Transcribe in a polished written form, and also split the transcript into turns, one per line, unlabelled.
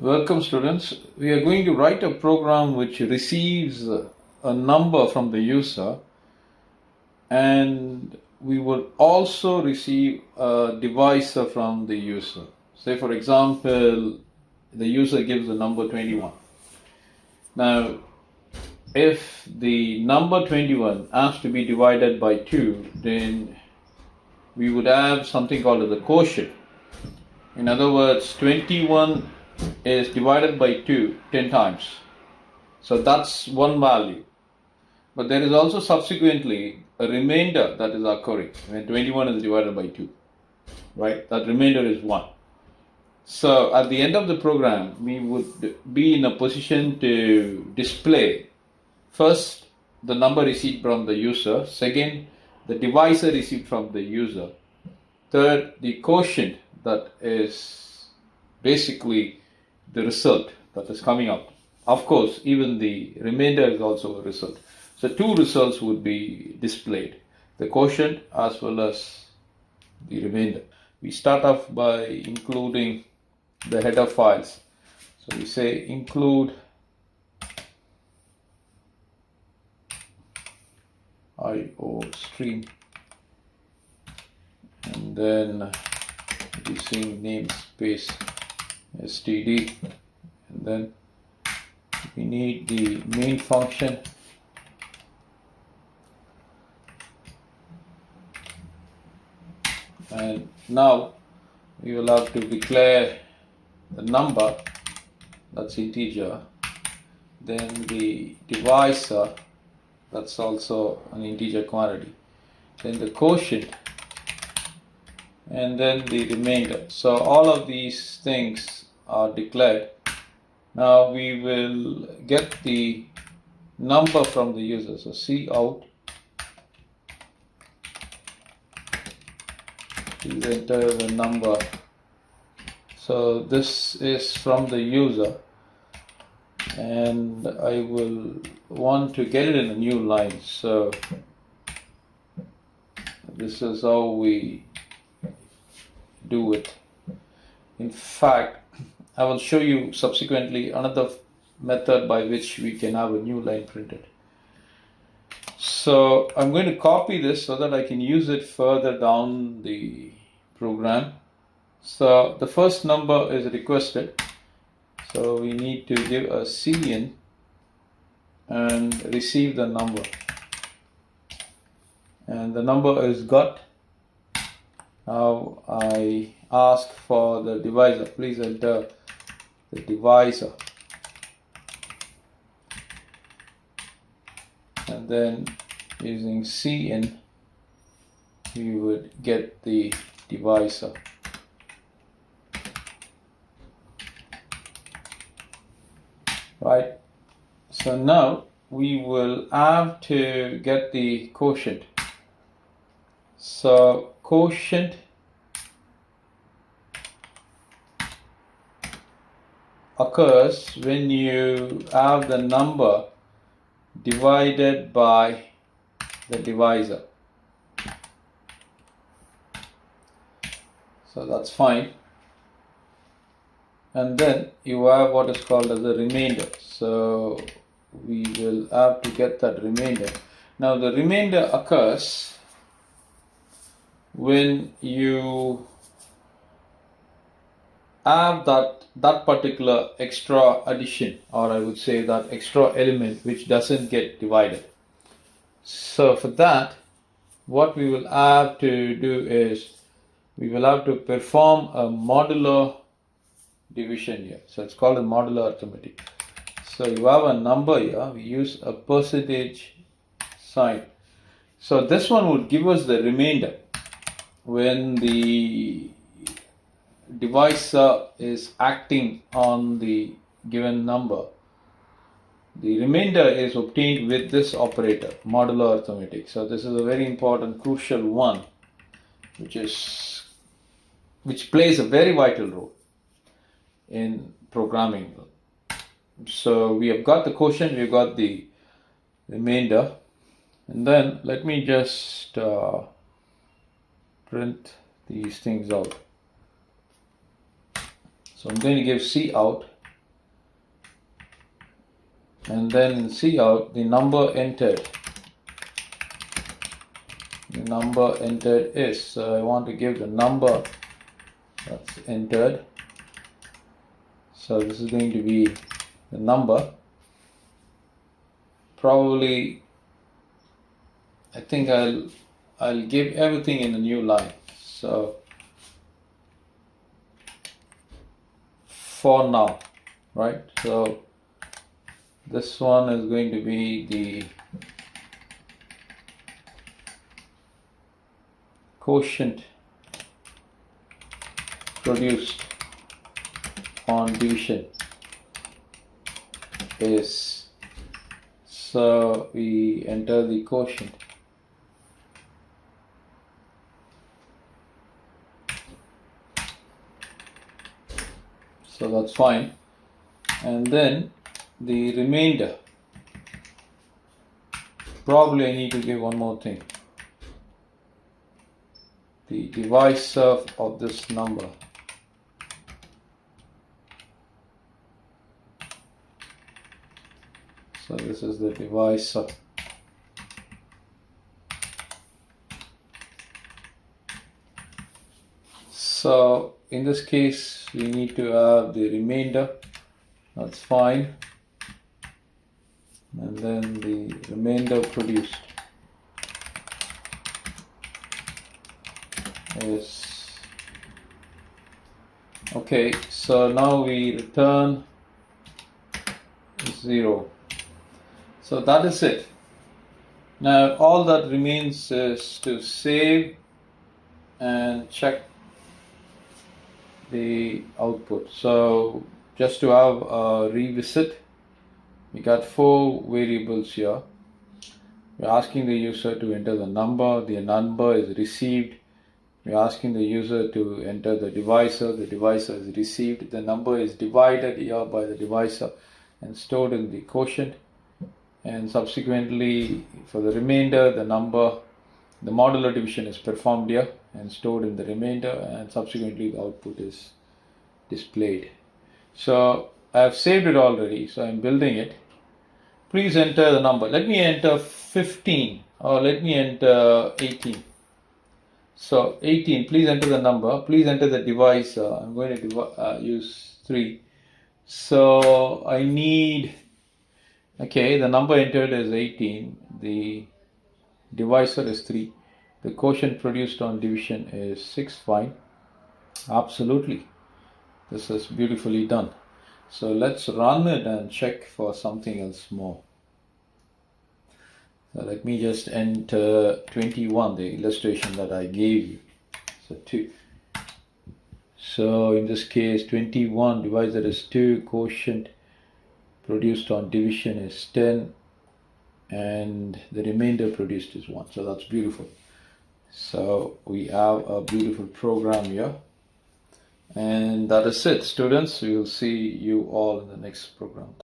Welcome students. We are going to write a program which receives a number from the user, and we will also receive a divisor from the user. Say for example, the user gives the number 21. Now if the number 21 has to be divided by 2, then we would have something called as a quotient. In other words, 21 is divided by 2 10 times. So that's one value. But there is also subsequently a remainder that is occurring when 21 is divided by 2. Right? That remainder is 1. So at the end of the program, we would be in a position to display first the number received from the user, second the divisor received from the user, third the quotient that is basically the result that is coming out. Of course, even the remainder is also a result. So two results would be displayed, the quotient as well as the remainder. We start off by including the header files. So we say include IO stream, and then using namespace std, and then we need the main function, and now we will have to declare the number, that's integer, then the divisor, that's also an integer quantity, then the quotient, and then the remainder. So all of these things are declared. Now we will get the number from the user. So cout, please enter the number. So this is from the user, and I will want to get it in a new line. So this is how we do it. In fact, I will show you subsequently another method by which we can have a new line printed. So I'm going to copy this so that I can use it further down the program. So the first number is requested, so we need to give a cin and receive the number, and the number is got. Now I ask for the divisor. Please enter the divisor, and then using cin we would get the divisor. Right, so now we will have to get the quotient. So quotient occurs when you have the number divided by the divisor. So that's fine. And then you have what is called as a remainder. So we will have to get that remainder. Now the remainder occurs when you have that particular extra addition, or I would say that extra element which doesn't get divided. So for that, what we will have to do is we will have to perform a modular division here. So it's called a modular arithmetic. So you have a number here, we use a percentage sign. So this one would give us the remainder when the divisor is acting on the given number. The remainder is obtained with this operator, modular arithmetic. So this is a very important, crucial one, which plays a very vital role in programming. So we have got the quotient, we have got the remainder, and then let me just print these things out. So I'm going to give cout and then see out the number entered. The number entered is, so I want to give the number that's entered. So this is going to be the number. Probably, I think I'll give everything in a new line. So for now, right? So this one is going to be the quotient produced on division is, so we enter the quotient. So that's fine. And then the remainder, probably I need to give one more thing. The divisor of this number. So this is the divisor. So in this case, we need to have the remainder. That's fine. And then the remainder produced is okay. So now we return 0. So that is it. Now all that remains is to save and check the output. So just to have a revisit, we got 4 variables here. We're asking the user to enter the number is received. We're asking the user to enter the divisor is received. The number is divided here by the divisor and stored in the quotient. And subsequently, for the remainder, the modular division is performed here and stored in the remainder, and subsequently the output is displayed. So I have saved it already, so I'm building it. Please enter the number. Let me enter 15 or let me enter 18. So 18, please enter the number. Please enter the divisor. I'm going to use 3. So I need, okay, the number entered is 18. The divisor is 3. The quotient produced on division is 6. Fine. Absolutely. This is beautifully done. So let's run it and check for something else more. So let me just enter 21, the illustration that I gave you. So 2. So in this case, 21 divisor is 2, quotient produced on division is 10, and the remainder produced is 1. So that's beautiful. So we have a beautiful program here. And that is it, students. We will see you all in the next program.